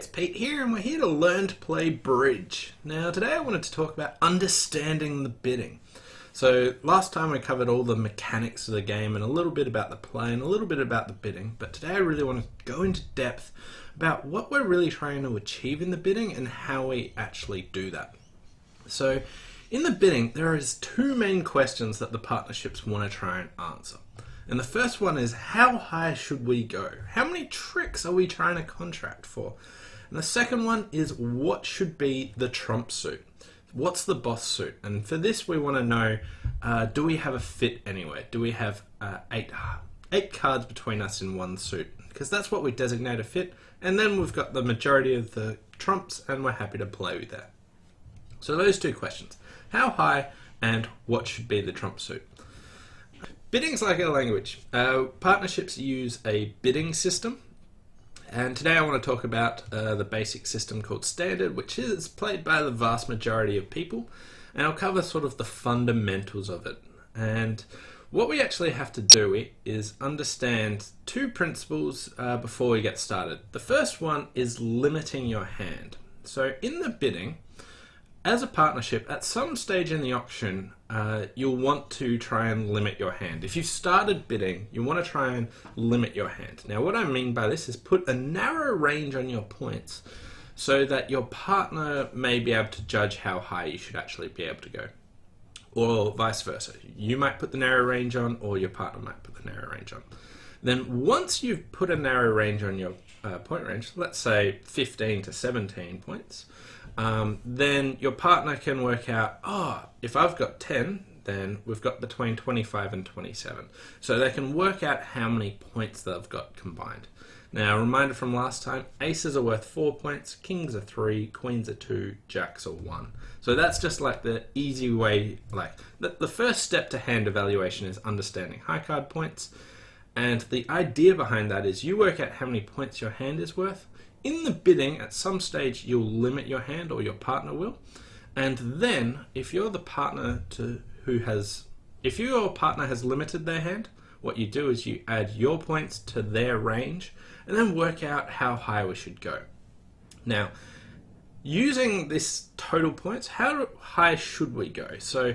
it's Pete here, and we're here to learn to play bridge. Now, today I wanted to talk about understanding the bidding. So, last time we covered all the mechanics of the game and a little bit about the play and a little bit about the bidding, but today I really want to go into depth about what we're really trying to achieve in the bidding and how we actually do that. So, in the bidding, there is two main questions that the partnerships want to try and answer. And the first one is, how high should we go? How many tricks are we trying to contract for? And the second one is, what should be the trump suit? What's the boss suit? And for this, we want to know, do we have a fit anywhere? Do we have eight cards between us in one suit? Because that's what we designate a fit. And then we've got the majority of the trumps, and we're happy to play with that. So those two questions, how high and what should be the trump suit? Bidding's like a language. Partnerships use a bidding system, and today I want to talk about the basic system called standard, which is played by the vast majority of people, and I'll cover sort of the fundamentals of it. And what we actually have to do is understand two principles before we get started. The first one is limiting your hand. So in the bidding, as a partnership, at some stage in the auction, you'll want to try and limit your hand. If you've started bidding, you want to try and limit your hand. Now, what I mean by this is put a narrow range on your points so that your partner may be able to judge how high you should actually be able to go. Or vice versa. You might put the narrow range on, or your partner might put the narrow range on. Then once you've put a narrow range on your point range, let's say 15 to 17 points, then your partner can work out, if I've got 10, then we've got between 25 and 27. So they can work out how many points they've got combined. Now, a reminder from last time, aces are worth 4 points, kings are 3, queens are 2, jacks are 1. So that's just like the easy way, like the first step to hand evaluation is understanding high card points. And the idea behind that is you work out how many points your hand is worth. In the bidding, at some stage, you'll limit your hand, or your partner will. And then, if you're the partner if your partner has limited their hand, what you do is you add your points to their range, and then work out how high we should go. Now, using this total points, how high should we go? So,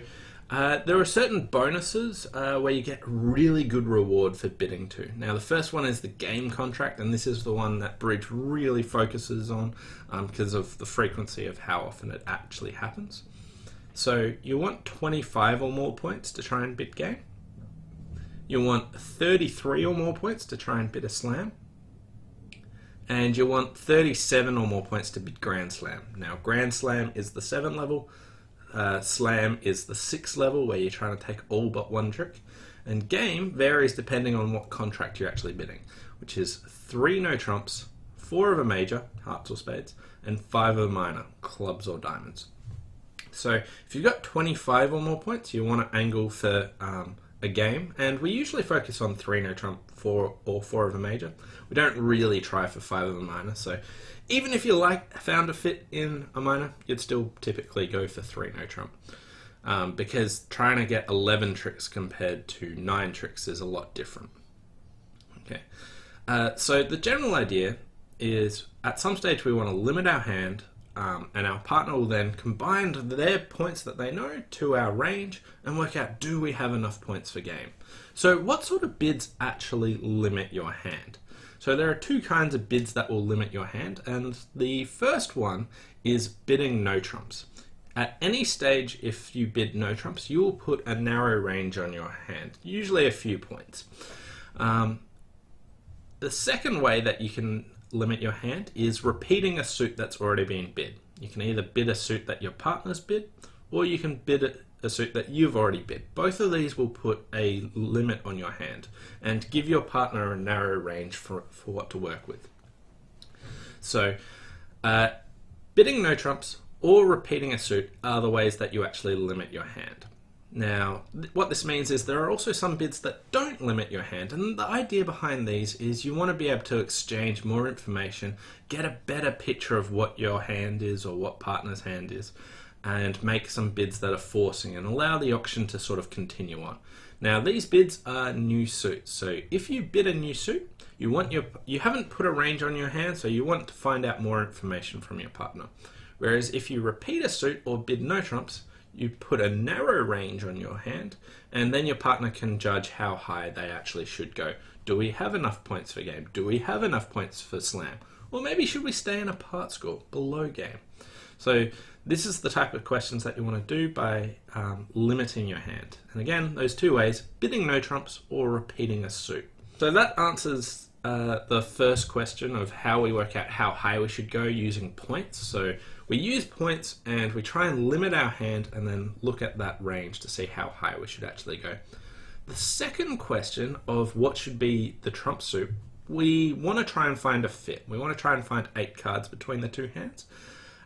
there are certain bonuses where you get really good reward for bidding to. Now, the first one is the game contract, and this is the one that Bridge really focuses on because of the frequency of how often it actually happens. So you want 25 or more points to try and bid game. You want 33 or more points to try and bid a slam. And you want 37 or more points to bid Grand Slam. Now, Grand Slam is the 7 level. Slam is the 6th level, where you're trying to take all but one trick. And game varies depending on what contract you're actually bidding, which is 3 no trumps, 4 of a major, hearts or spades, and 5 of a minor, clubs or diamonds. So if you've got 25 or more points, you want to angle for a game, and we usually focus on 3 no trump, 4 of a major. We don't really try for 5 of a minor, so even if you found a fit in a minor, you'd still typically go for 3 no trump, because trying to get 11 tricks compared to 9 tricks is a lot different. Okay, so the general idea is at some stage we want to limit our hand, and our partner will then combine their points that they know to our range and work out, do we have enough points for game? So what sort of bids actually limit your hand? So there are two kinds of bids that will limit your hand, and the first one is bidding no trumps. At any stage, if you bid no trumps, you will put a narrow range on your hand, usually a few points. The second way that you can limit your hand is repeating a suit that's already been bid. You can either bid a suit that your partner's bid, or you can bid a suit that you've already bid. Both of these will put a limit on your hand and give your partner a narrow range for what to work with. So, bidding no trumps or repeating a suit are the ways that you actually limit your hand. Now, what this means is there are also some bids that don't limit your hand, and the idea behind these is you want to be able to exchange more information, get a better picture of what your hand is or what partner's hand is, and make some bids that are forcing and allow the auction to sort of continue on. Now, these bids are new suits, so if you bid a new suit, You haven't put a range on your hand, so you want to find out more information from your partner. Whereas if you repeat a suit or bid no trumps, you put a narrow range on your hand, and then your partner can judge how high they actually should go. Do we have enough points for game? Do we have enough points for slam? Or maybe should we stay in a part score below game? So this is the type of questions that you want to do by limiting your hand. And again, those two ways, bidding no trumps or repeating a suit. So that answers the first question of how we work out how high we should go using points. So we use points and we try and limit our hand and then look at that range to see how high we should actually go. The second question of what should be the trump suit, we want to try and find a fit. We want to try and find 8 cards between the two hands.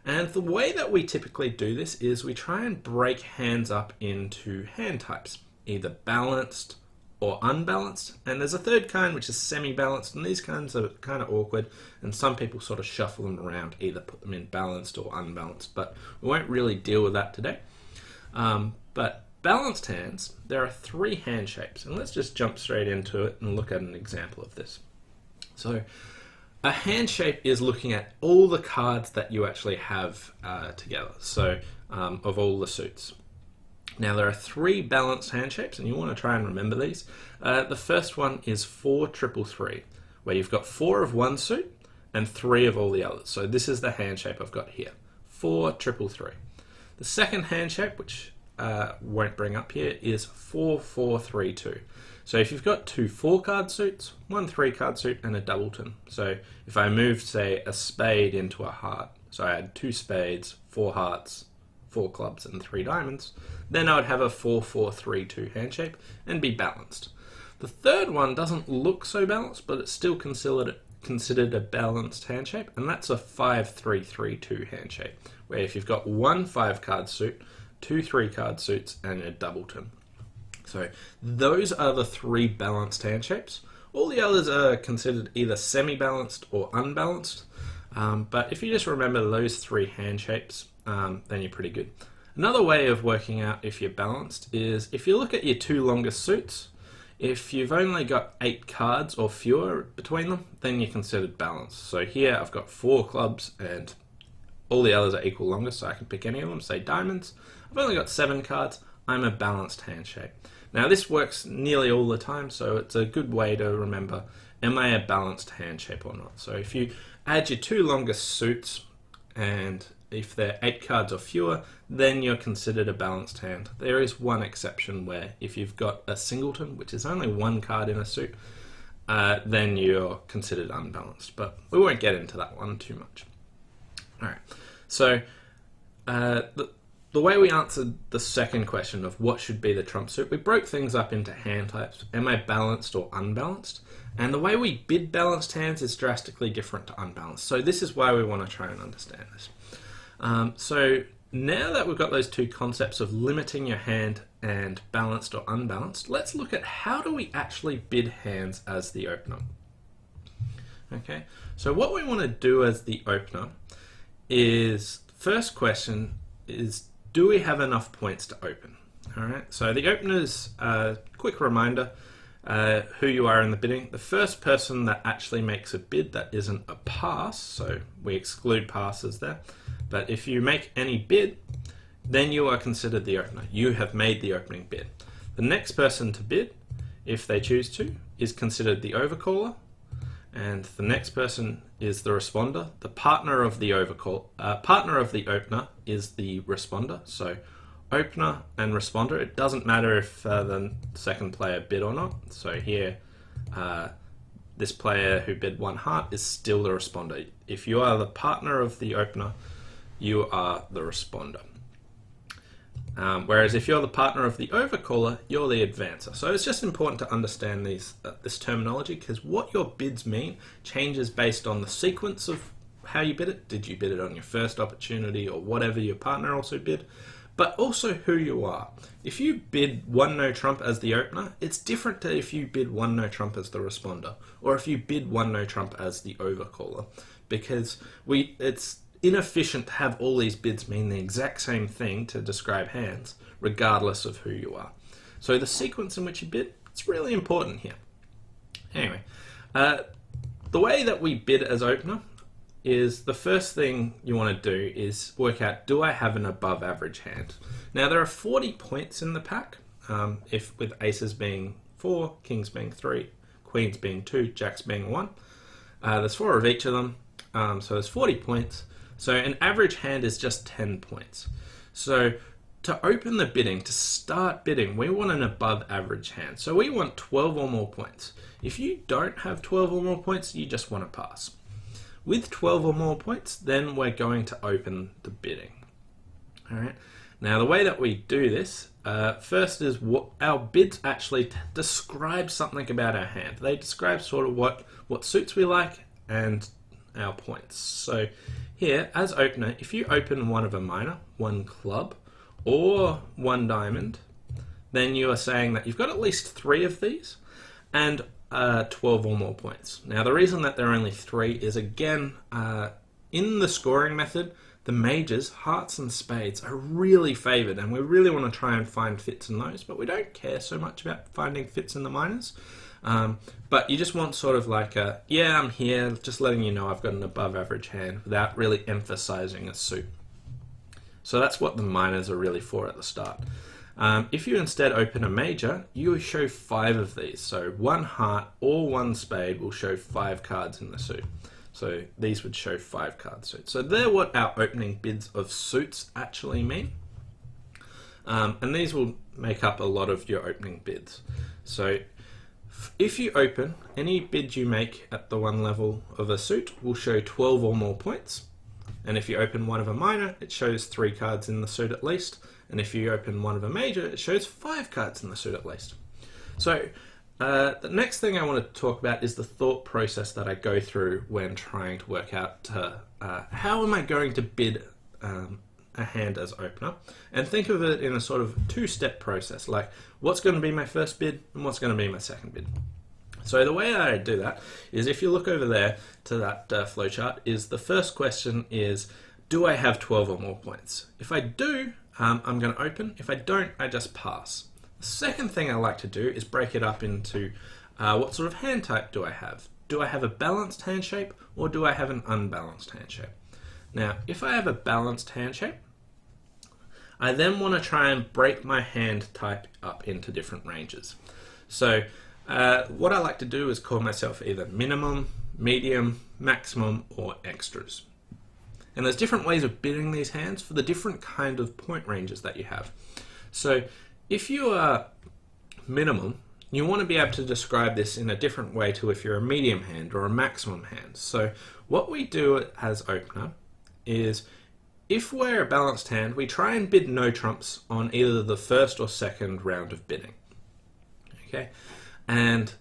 And the way that we typically do this is we try and break hands up into hand types, either balanced or unbalanced, and there's a third kind which is semi-balanced, and these kinds are kind of awkward, and some people sort of shuffle them around, either put them in balanced or unbalanced, but we won't really deal with that today. But balanced hands, there are 3 hand shapes, and let's just jump straight into it and look at an example of this. So a hand shape is looking at all the cards that you actually have together, so of all the suits. Now there are 3 balanced hand shapes, and you want to try and remember these. The first one is 4-3-3, where you've got 4 of one suit and 3 of all the others. So this is the hand shape I've got here, 4-3-3. The second hand shape, which won't bring up here, is 4-4-3-2. So if you've got 2 4-card suits, 1 3-card suit, and a doubleton. So if I moved, say, a spade into a heart, so I had 2 spades, 4 hearts, 4 clubs, and 3 diamonds, then I would have a 4-4-3-2 hand shape and be balanced. The third one doesn't look so balanced, but it's still considered a balanced hand shape, and that's a 5-3-3-2 hand shape, where if you've got 1 5-card suit, 2 3-card suits, and a doubleton. So those are the 3 balanced hand shapes. All the others are considered either semi-balanced or unbalanced, but if you just remember those 3 hand shapes, then you're pretty good. Another way of working out if you're balanced is if you look at your 2 longest suits, if you've only got 8 cards or fewer between them, then you're considered balanced. So here I've got 4 clubs and all the others are equal longest, so I can pick any of them, say diamonds. I've only got 7 cards, I'm a balanced hand shape. Now this works nearly all the time, so it's a good way to remember, am I a balanced hand shape or not? So if you add your 2 longest suits, and if they're 8 cards or fewer, then you're considered a balanced hand. There is one exception where if you've got a singleton, which is only 1 card in a suit, then you're considered unbalanced. But we won't get into that one too much. Alright, so the way we answered the second question of what should be the trump suit, we broke things up into hand types. Am I balanced or unbalanced? And the way we bid balanced hands is drastically different to unbalanced. So this is why we want to try and understand this. So now that we've got those 2 concepts of limiting your hand and balanced or unbalanced, let's look at how do we actually bid hands as the opener. Okay, so what we want to do as the opener is, first question is, do we have enough points to open? All right, so the opener's quick reminder who you are in the bidding. The first person that actually makes a bid that isn't a pass, so we exclude passes there, but if you make any bid, then you are considered the opener. You have made the opening bid. The next person to bid, if they choose to, is considered the overcaller, and the next person is the responder. The partner of the partner of the opener is the responder. So opener and responder, it doesn't matter if the second player bid or not. So here, this player who bid 1 heart is still the responder. If you are the partner of the opener, you are the responder. Whereas if you're the partner of the overcaller, you're the advancer. So it's just important to understand this terminology, because what your bids mean changes based on the sequence of how you bid it. Did you bid it on your first opportunity or whatever your partner also bid? But also who you are. If you bid 1 no trump as the opener, it's different to if you bid 1 no trump as the responder, or if you bid 1 no trump as the overcaller, because it's inefficient to have all these bids mean the exact same thing to describe hands, regardless of who you are. So the sequence in which you bid, it's really important here. Anyway, the way that we bid as opener is the first thing you want to do is work out, do I have an above average hand? Now there are 40 points in the pack, if with aces being 4, kings being 3, queens being 2, jacks being 1. There's 4 of each of them, so there's 40 points. So an average hand is just 10 points. So to open the bidding, to start bidding, we want an above average hand. So we want 12 or more points. If you don't have 12 or more points, you just want to pass. With 12 or more points, then we're going to open the bidding. All right. Now the way that we do this, first is what our bids actually describe something about our hand. They describe sort of what suits we like and our points. So here, as opener, if you open one of a minor, one club, or one diamond, then you are saying that you've got at least 3 of these and 12 or more points. Now the reason that there are only 3 is, again, in the scoring method, the majors, hearts and spades, are really favoured, and we really want to try and find fits in those, but we don't care so much about finding fits in the minors. But you just want sort of like a, yeah, I'm here, just letting you know I've got an above average hand without really emphasizing a suit. So that's what the minors are really for at the start. If you instead open a major, you show 5 of these. So 1 heart or 1 spade will show 5 cards in the suit. So these would show 5 card suits. So they're what our opening bids of suits actually mean. And these will make up a lot of your opening bids. So if you open, any bid you make at the 1 level of a suit will show 12 or more points. And if you open one of a minor, it shows 3 cards in the suit at least. And if you open one of a major, it shows 5 cards in the suit at least. So the next thing I want to talk about is the thought process that I go through when trying to work out how am I going to bid a hand as opener, and think of it in a sort of 2-step process, like what's going to be my first bid and what's going to be my second bid. So the way I do that is, if you look over there to that flowchart, is the first question is, do I have 12 or more points? If I do, I'm going to open. If I don't, I just pass. The second thing I like to do is break it up into what sort of hand type do I have? Do I have a balanced hand shape, or do I have an unbalanced hand shape? Now, if I have a balanced hand shape, I then want to try and break my hand type up into different ranges. So what I like to do is call myself either minimum, medium, maximum, or extras. And there's different ways of bidding these hands for the different kind of point ranges that you have. So if you are minimum, you want to be able to describe this in a different way to if you're a medium hand or a maximum hand. So what we do as opener is, if we're a balanced hand, we try and bid no trumps on either the first or second round of bidding. Okay, and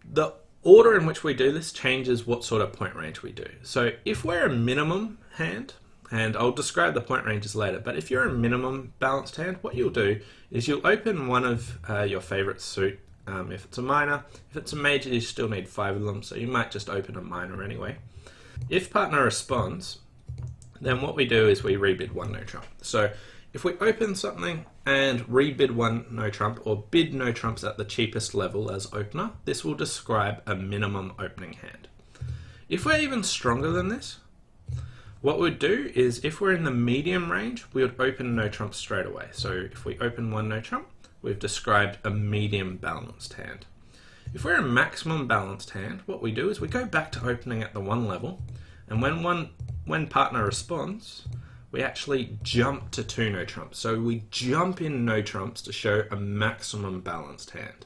the order in which we do this changes what sort of point range we do. So if we're a minimum hand, and I'll describe the point ranges later, but if you're a minimum balanced hand, what you'll do is you'll open one of your favorite suit. If it's a minor, if it's a major, you still need 5 of them, so you might just open a minor anyway. If partner responds, then what we do is we rebid 1 no trump. So if we open something and rebid 1 no trump, or bid no trumps at the cheapest level as opener, this will describe a minimum opening hand. If we're even stronger than this, what we'd do is, if we're in the medium range, we would open no trumps straight away. So if we open 1 no trump, we've described a medium balanced hand. If we're a maximum balanced hand, what we do is we go back to opening at the 1 level, and when partner responds, we actually jump to 2 no trumps. So we jump in no trumps to show a maximum balanced hand.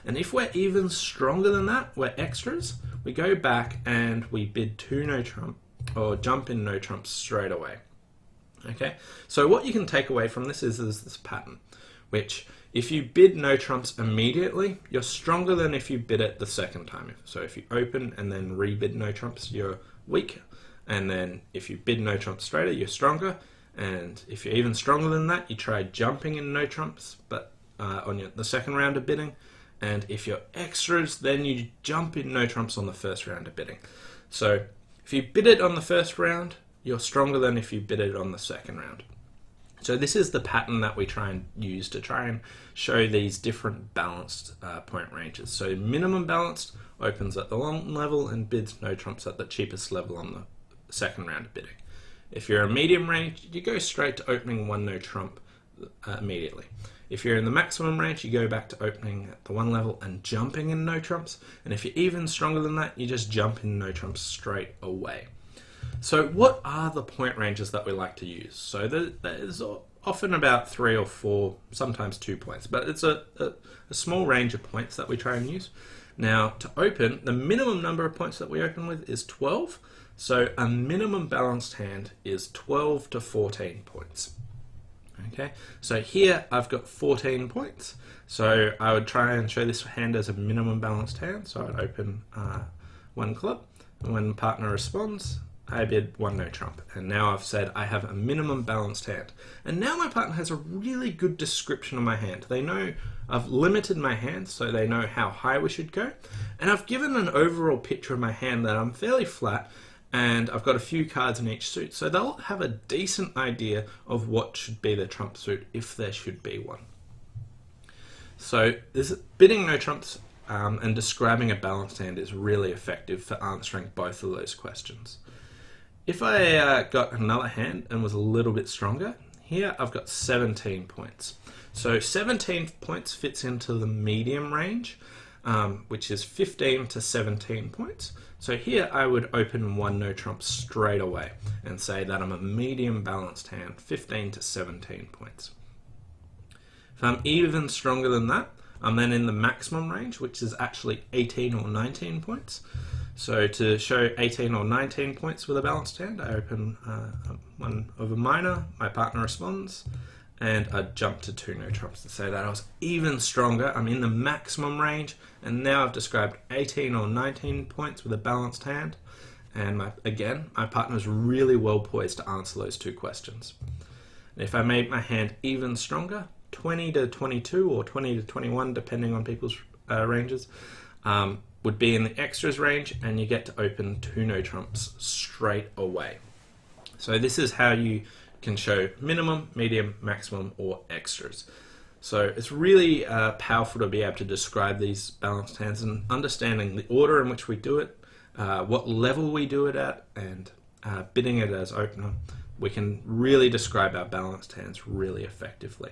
And if we're even stronger than that, we're extras, we go back and we bid 2 no trump, or jump in no trumps straight away. Okay, so what you can take away from this is this pattern, which if you bid no trumps immediately, you're stronger than if you bid it the second time. So if you open and then rebid no trumps, you're weak. And then if you bid no trumps straight, you're stronger. And if you're even stronger than that, you try jumping in no trumps, but on the second round of bidding. And if you're extras, then you jump in no trumps on the first round of bidding. So if you bid it on the first round, you're stronger than if you bid it on the second round. So this is the pattern that we try and use to try and show these different balanced point ranges. So minimum balanced opens at the long level and bids no trumps at the cheapest level on the second round of bidding. If you're a medium range, you go straight to opening one no trump immediately. If you're in the maximum range, you go back to opening at the one level and jumping in no trumps. And if you're even stronger than that, you just jump in no trumps straight away. So what are the point ranges that we like to use? So there's often about 3 or 4, sometimes 2 points, but it's a small range of points that we try and use. Now, to open, the minimum number of points that we open with is 12. So a minimum balanced hand is 12 to 14 points. Okay, so here I've got 14 points. So I would try and show this hand as a minimum balanced hand. So I'd open one club, and when the partner responds, I bid one no trump. And now I've said I have a minimum balanced hand. And now my partner has a really good description of my hand. They know I've limited my hand, so they know how high we should go. And I've given an overall picture of my hand that I'm fairly flat, and I've got a few cards in each suit, so they'll have a decent idea of what should be the trump suit if there should be one. So this bidding no trumps and describing a balanced hand is really effective for answering both of those questions. If I got another hand and was a little bit stronger, here I've got 17 points. So 17 points fits into the medium range, which is 15 to 17 points. So here I would open one no trump straight away and say that I'm a medium balanced hand, 15 to 17 points. If I'm even stronger than that, I'm then in the maximum range, which is actually 18 or 19 points. So to show 18 or 19 points with a balanced hand, I open one of a minor, my partner responds, and I jump to 2 no trumps to say that I was even stronger. I'm in the maximum range, and now I've described 18 or 19 points with a balanced hand, and my partner's really well poised to answer those 2 questions. And if I made my hand even stronger, 20 to 22 or 20 to 21, depending on people's ranges, would be in the extras range, and you get to open 2 no trumps straight away. So this is how you can show minimum, medium, maximum, or extras. So it's really powerful to be able to describe these balanced hands and understanding the order in which we do it, what level we do it at, and bidding it as opener. We can really describe our balanced hands really effectively.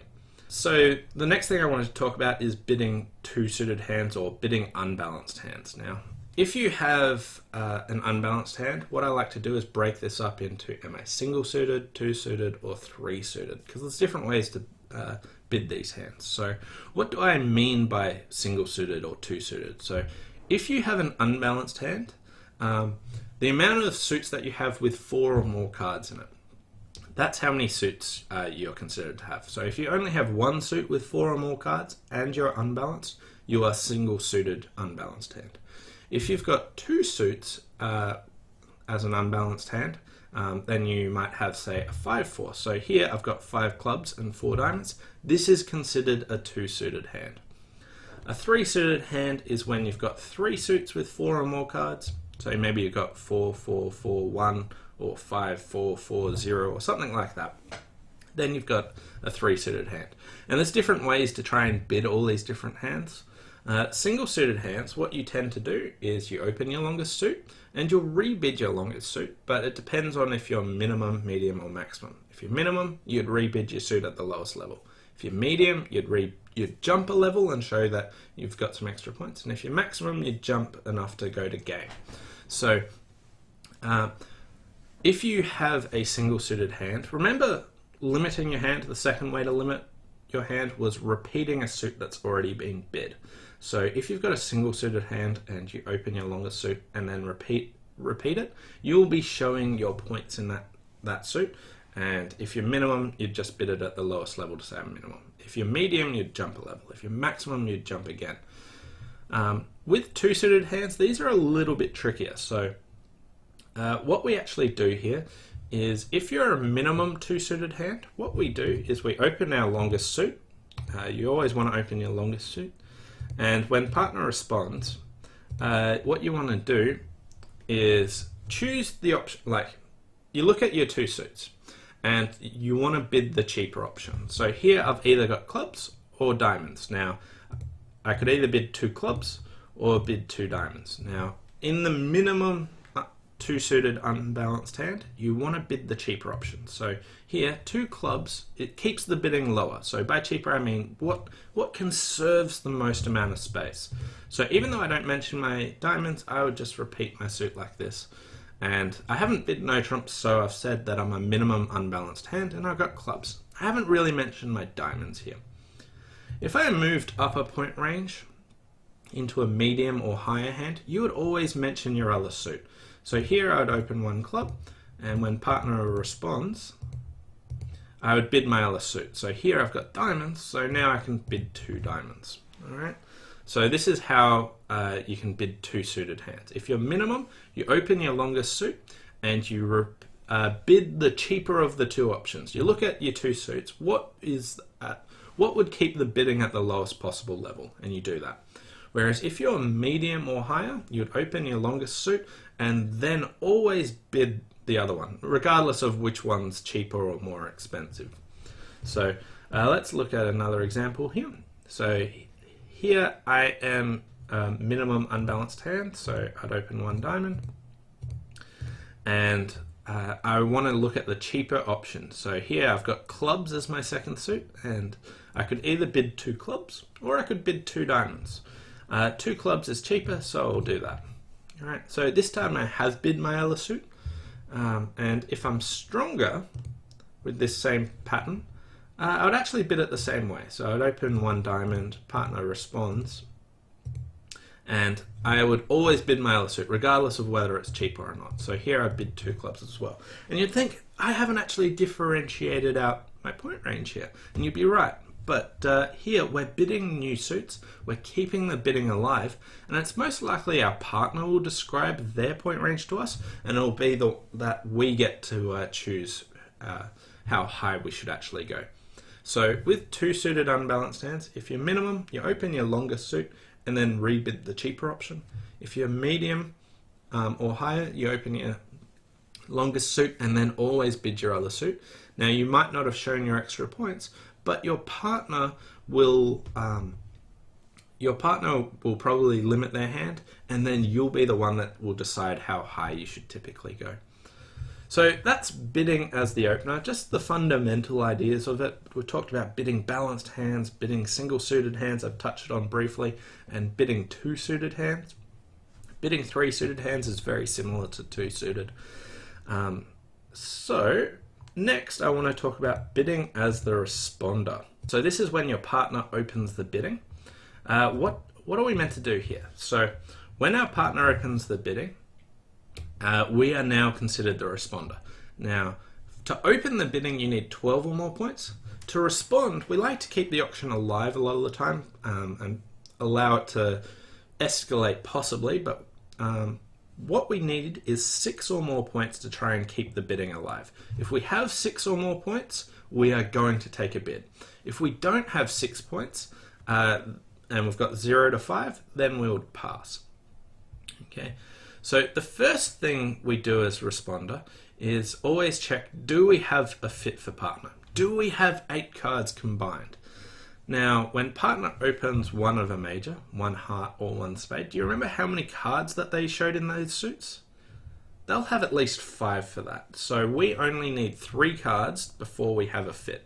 So the next thing I wanted to talk about is bidding 2-suited hands or bidding unbalanced hands. Now, if you have an unbalanced hand, what I like to do is break this up into, am I single-suited, 2-suited, or 3-suited? Because there's different ways to bid these hands. So what do I mean by single-suited or 2-suited? So if you have an unbalanced hand, the amount of suits that you have with 4 or more cards in it, that's how many suits you're considered to have. So if you only have 1 suit with 4 or more cards and you're unbalanced, you are single-suited unbalanced hand. If you've got 2 suits as an unbalanced hand, then you might have, say, a 5-4. So here I've got 5 clubs and 4 diamonds. This is considered a 2-suited hand. A 3-suited hand is when you've got 3 suits with 4 or more cards. So maybe you've got 4, 4, 4, 1, or 5, 4, 4, 0, or something like that. Then you've got a 3-suited hand. And there's different ways to try and bid all these different hands. Single-suited hands, what you tend to do is you open your longest suit and you'll rebid your longest suit, but it depends on if you're minimum, medium, or maximum. If you're minimum, you'd rebid your suit at the lowest level. If you're medium, you'd jump a level and show that you've got some extra points. And if you're maximum, you'd jump enough to go to game. So if you have a single-suited hand, remember limiting your hand. The second way to limit your hand was repeating a suit that's already been bid. So if you've got a single-suited hand and you open your longest suit and then repeat it, you'll be showing your points in that suit. And if you're minimum, you'd just bid it at the lowest level to say I'm minimum. If you're medium, you'd jump a level. If you're maximum, you'd jump again. With 2-suited hands, these are a little bit trickier. So what we actually do here is if you're a minimum 2-suited hand, what we do is we open our longest suit. You always want to open your longest suit. And when partner responds, what you want to do is choose the option, like you look at your 2 suits and you want to bid the cheaper option. So here I've either got clubs or diamonds. Now, I could either bid 2 clubs or bid 2 diamonds. Now, in the minimum 2 suited unbalanced hand, you want to bid the cheaper option. So here, 2 clubs, it keeps the bidding lower. So by cheaper, I mean what conserves the most amount of space. So even though I don't mention my diamonds, I would just repeat my suit like this. And I haven't bid no trumps, so I've said that I'm a minimum unbalanced hand, and I've got clubs. I haven't really mentioned my diamonds here. If I moved up a point range into a medium or higher hand, you would always mention your other suit. So here I would open 1 club, and when partner responds, I would bid my other suit. So here I've got diamonds, so now I can bid 2 diamonds. All right. So this is how you can bid 2 suited hands. If you're minimum, you open your longest suit, and you bid the cheaper of the 2 options. You look at your 2 suits. What would keep the bidding at the lowest possible level, and you do that. Whereas if you're medium or higher, you'd open your longest suit and then always bid the other one, regardless of which one's cheaper or more expensive. So let's look at another example here. So here I am minimum unbalanced hand, so I'd open 1 diamond, and I want to look at the cheaper option. So here I've got clubs as my second suit, and I could either bid 2 clubs or I could bid 2 diamonds. 2 clubs is cheaper, so I'll do that. All right, so this time I have bid my other suit, and if I'm stronger with this same pattern, I would actually bid it the same way. So I'd open 1 diamond, partner responds, and I would always bid my other suit, regardless of whether it's cheaper or not. So here I bid 2 clubs as well. And you'd think, I haven't actually differentiated out my point range here, and you'd be right. But here we're bidding new suits, we're keeping the bidding alive, and it's most likely our partner will describe their point range to us, and it'll be that we get to choose how high we should actually go. So with 2 suited unbalanced hands, if you're minimum, you open your longest suit and then rebid the cheaper option. If you're medium or higher, you open your longest suit and then always bid your other suit. Now you might not have shown your extra points, but your partner will probably limit their hand, and then you'll be the one that will decide how high you should typically go. So that's bidding as the opener, just the fundamental ideas of it. We talked about bidding balanced hands, bidding single suited hands, I've touched on briefly, and bidding 2 suited hands. Bidding 3 suited hands is very similar to 2 suited. So next I want to talk about bidding as the responder. So this is when your partner opens the bidding. What are we meant to do here? So when our partner opens the bidding, we are now considered the responder. Now, to open the bidding, you need 12 or more points. To respond, we like to keep the auction alive a lot of the time and allow it to escalate possibly, but what we need is 6 or more points to try and keep the bidding alive. If we have 6 or more points, we are going to take a bid. If we don't have 6 points and we've got 0 to 5, then we'll pass. Okay. So the first thing we do as responder is always check, do we have a fit for partner? Do we have 8 cards combined? Now, when partner opens one of a major, 1 heart or 1 spade, do you remember how many cards that they showed in those suits? They'll have at least 5 for that. So we only need 3 cards before we have a fit.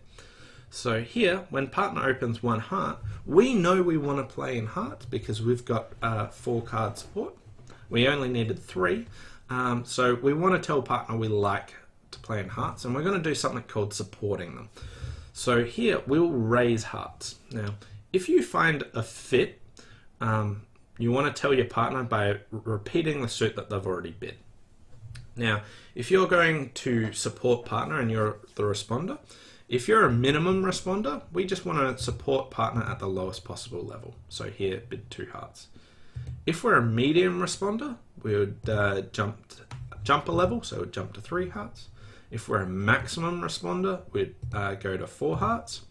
So here, when partner opens 1 heart, we know we want to play in hearts because we've got 4 card support. We only needed 3, so we want to tell partner we like to play in hearts, and we're going to do something called supporting them. So here we'll raise hearts. Now, if you find a fit, you want to tell your partner by repeating the suit that they've already bid. Now, if you're going to support partner and you're the responder, if you're a minimum responder, we just want to support partner at the lowest possible level. So here, bid 2 hearts. If we're a medium responder, we would jump a level, so we'd jump to 3 hearts. If we're a maximum responder, we'd go to 4 hearts.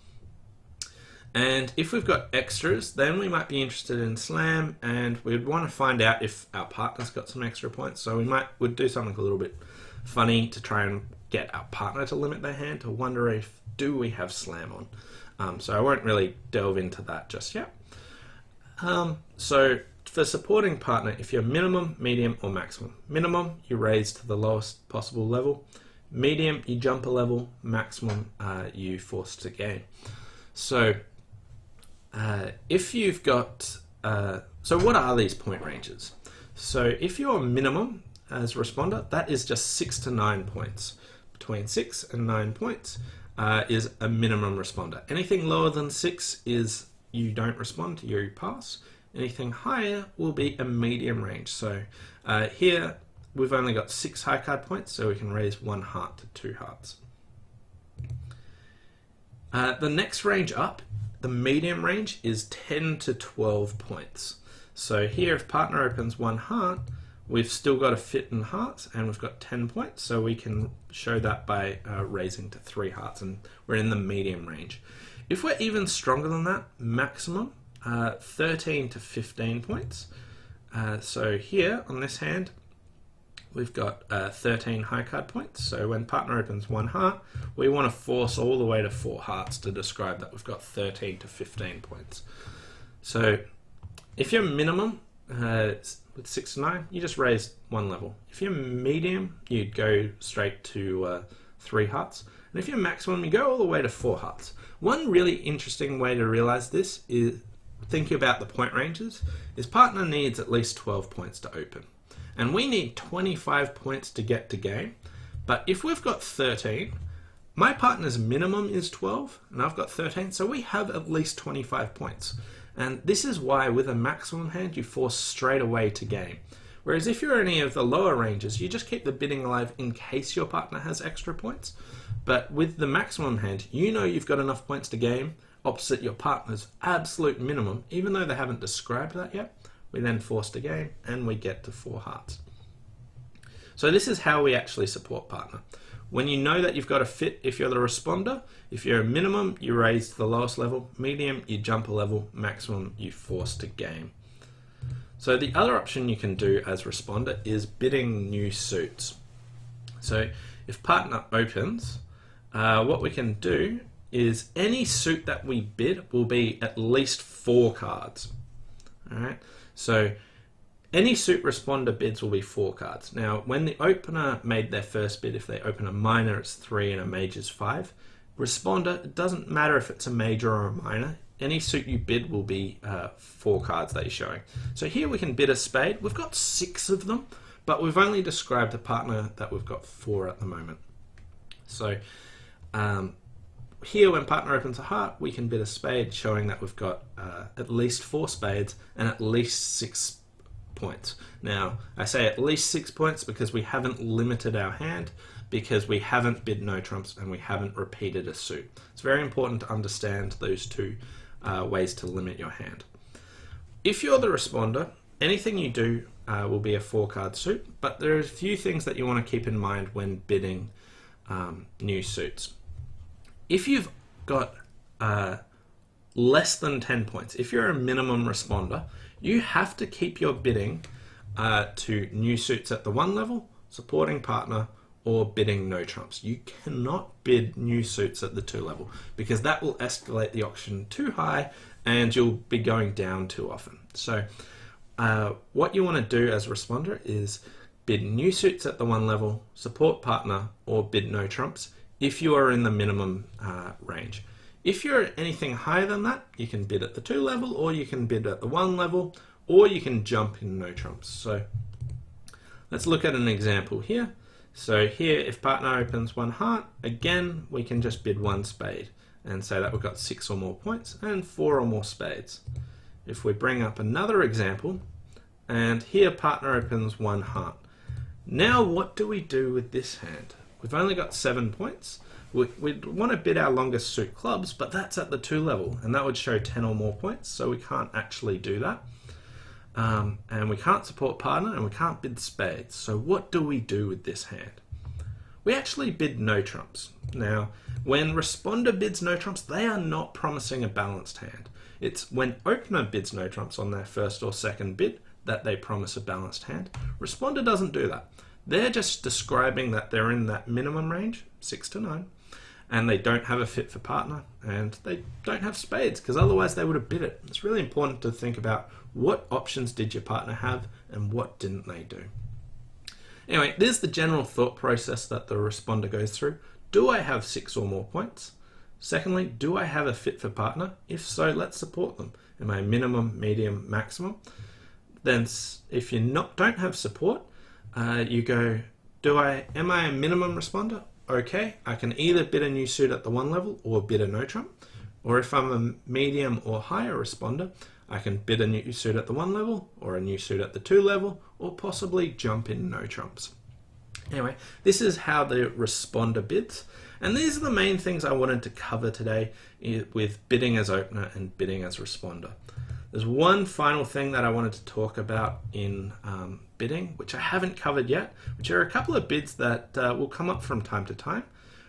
And if we've got extras, then we might be interested in slam, and we'd want to find out if our partner's got some extra points. So we'd do something a little bit funny to try and get our partner to limit their hand to wonder if do we have slam on. So I won't really delve into that just yet. So for supporting partner, if you're minimum, medium, or maximum. Minimum, you raise to the lowest possible level. Medium, you jump a level. Maximum, you force to game. So if you've got, so what are these point ranges? So if you're minimum as responder, that is just 6 to 9 points. Between 6 and 9 points is a minimum responder. Anything lower than 6 is you don't respond, you pass. Anything higher will be a medium range. So here we've only got 6 high card points, so we can raise 1 heart to 2 hearts. The next range up, the medium range, is 10 to 12 points. So here if partner opens 1 heart, we've still got a fit in hearts and we've got 10 points, so we can show that by raising to 3 hearts, and we're in the medium range. If we're even stronger than that, maximum, 13 to 15 points. So here on this hand, we've got 13 high card points. So when partner opens 1 heart, we want to force all the way to 4 hearts to describe that we've got 13 to 15 points. So if you're minimum with 6 to 9, you just raise 1 level. If you're medium, you'd go straight to 3 hearts. And if you're maximum, you go all the way to 4 hearts. One really interesting way to realize this is thinking about the point ranges is partner needs at least 12 points to open. And we need 25 points to get to game. But if we've got 13, my partner's minimum is 12 and I've got 13, so we have at least 25 points. And this is why with a maximum hand you force straight away to game. Whereas if you're any of the lower ranges, you just keep the bidding alive in case your partner has extra points. But with the maximum hand, you know you've got enough points to game opposite your partner's absolute minimum, even though they haven't described that yet. We then force to game and we get to 4 hearts. So this is how we actually support partner. When you know that you've got a fit, if you're the responder, if you're a minimum, you raise to the lowest level. Medium, you jump a level. Maximum, you force to game. So the other option you can do as responder is bidding new suits. So if partner opens, what we can do is any suit that we bid will be at least 4 cards. All right. So any suit responder bids will be 4 cards. Now, when the opener made their first bid, if they open a minor, it's 3 and a major is 5. Responder, it doesn't matter if it's a major or a minor. Any suit you bid will be 4 cards that you're showing. So here we can bid a spade. We've got 6 of them, but we've only described the partner that we've got 4 at the moment. So here when partner opens a heart, we can bid a spade, showing that we've got at least 4 spades and at least 6 points. Now, I say at least 6 points because we haven't limited our hand, because we haven't bid no trumps and we haven't repeated a suit. It's very important to understand those 2 ways to limit your hand. If you're the responder, anything you do will be a 4-card suit, but there are a few things that you want to keep in mind when bidding new suits. If you've got less than 10 points, if you're a minimum responder, you have to keep your bidding to new suits at the 1 level, supporting partner, or bidding no trumps. You cannot bid new suits at the 2 level because that will escalate the auction too high and you'll be going down too often. So what you want to do as a responder is bid new suits at the 1 level, support partner, or bid no trumps if you are in the minimum range. If you're anything higher than that, you can bid at the 2 level, or you can bid at the 1 level, or you can jump in no trumps. So let's look at an example here. So here, if partner opens 1 heart, again, we can just bid 1 spade and say that we've got 6 or more points and 4 or more spades. If we bring up another example, and here partner opens 1 heart. Now what do we do with this hand? We've only got 7 points. We'd want to bid our longest suit clubs, but that's at the 2 level, and that would show 10 or more points, so we can't actually do that. And we can't support partner, and we can't bid spades. So what do we do with this hand? We actually bid no trumps. Now, when responder bids no trumps, they are not promising a balanced hand. It's when opener bids no trumps on their first or second bid that they promise a balanced hand. Responder doesn't do that. They're just describing that they're in that minimum range, 6 to 9, and they don't have a fit for partner, and they don't have spades, because otherwise they would have bid it. It's really important to think about what options did your partner have and what didn't they do. Anyway, there's the general thought process that the responder goes through. Do I have 6 or more points? Secondly, do I have a fit for partner? If so, let's support them. Am I minimum, medium, maximum? Then if you don't have support, you go, am I a minimum responder? Okay, I can either bid a new suit at the 1 level or bid a no trump. Or if I'm a medium or higher responder, I can bid a new suit at the 1 level or a new suit at the 2 level, or possibly jump in no trumps. Anyway, this is how the responder bids. And these are the main things I wanted to cover today with bidding as opener and bidding as responder. There's one final thing that I wanted to talk about in bidding, which I haven't covered yet, which are a couple of bids that will come up from time to time,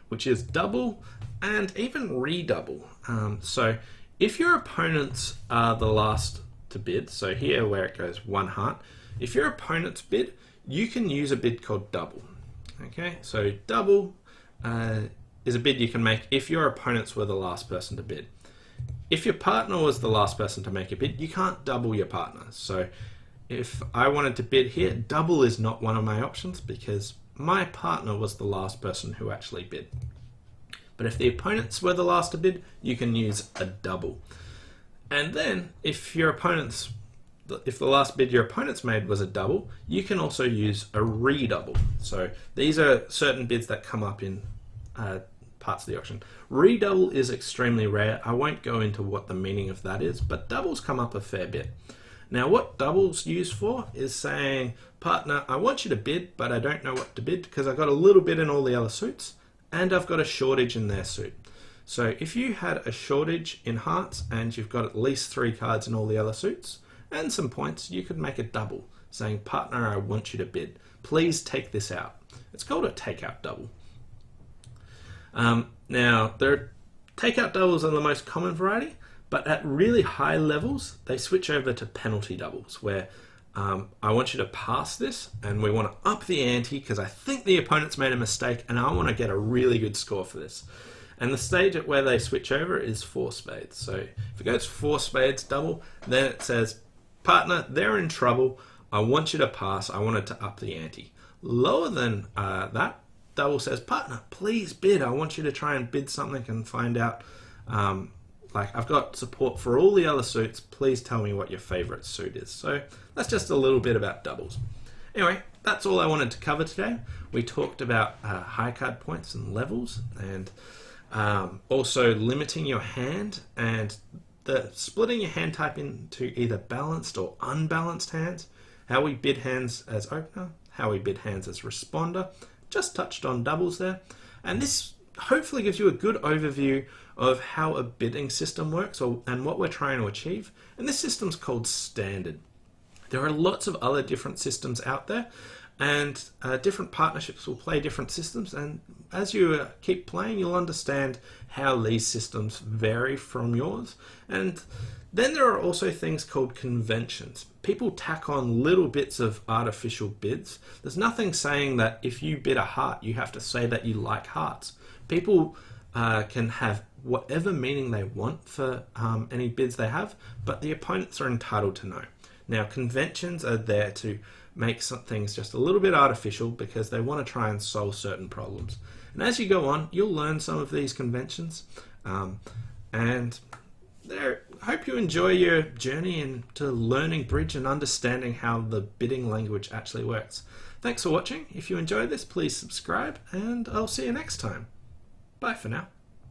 which is double and even redouble. So if your opponents are the last to bid, so here where it goes 1 heart, if your opponent's bid, you can use a bid called double. Okay, so double is a bid you can make if your opponents were the last person to bid. If your partner was the last person to make a bid, you can't double your partner. So if I wanted to bid here, double is not one of my options because my partner was the last person who actually bid. But if the opponents were the last to bid, you can use a double. And then if the last bid your opponents made was a double, you can also use a redouble. So these are certain bids that come up in parts of the auction. Redouble is extremely rare. I won't go into what the meaning of that is, but doubles come up a fair bit. Now what doubles used for is saying, partner, I want you to bid, but I don't know what to bid because I've got a little bit in all the other suits and I've got a shortage in their suit. So if you had a shortage in hearts and you've got at least 3 cards in all the other suits and some points, you could make a double saying, partner, I want you to bid. Please take this out. It's called a takeout double. Now, takeout doubles are the most common variety, but at really high levels, they switch over to penalty doubles, where I want you to pass this, and we want to up the ante because I think the opponent's made a mistake, and I want to get a really good score for this. And the stage at where they switch over is 4 spades. So if it goes 4 spades double, then it says, partner, they're in trouble. I want you to pass. I wanted to up the ante. Lower than that, double says, partner, please bid. I want you to try and bid something and find out, like, I've got support for all the other suits. Please tell me what your favorite suit is. So that's just a little bit about doubles. Anyway, that's all I wanted to cover today. We talked about high card points and levels, and also limiting your hand and splitting your hand type into either balanced or unbalanced hands, how we bid hands as opener, how we bid hands as responder. Just touched on doubles there, and this hopefully gives you a good overview of how a bidding system works and what we're trying to achieve. And this system's called standard. There are lots of other different systems out there, and different partnerships will play different systems, and as you keep playing, you'll understand how these systems vary from yours. And then there are also things called conventions. People tack on little bits of artificial bids. There's nothing saying that if you bid a heart, you have to say that you like hearts. People can have whatever meaning they want for any bids they have, but the opponents are entitled to know. Now, conventions are there to make some things just a little bit artificial because they want to try and solve certain problems. And as you go on, you'll learn some of these conventions, and I hope you enjoy your journey into learning bridge and understanding how the bidding language actually works. Thanks for watching. If you enjoyed this, please subscribe, and I'll see you next time. Bye for now.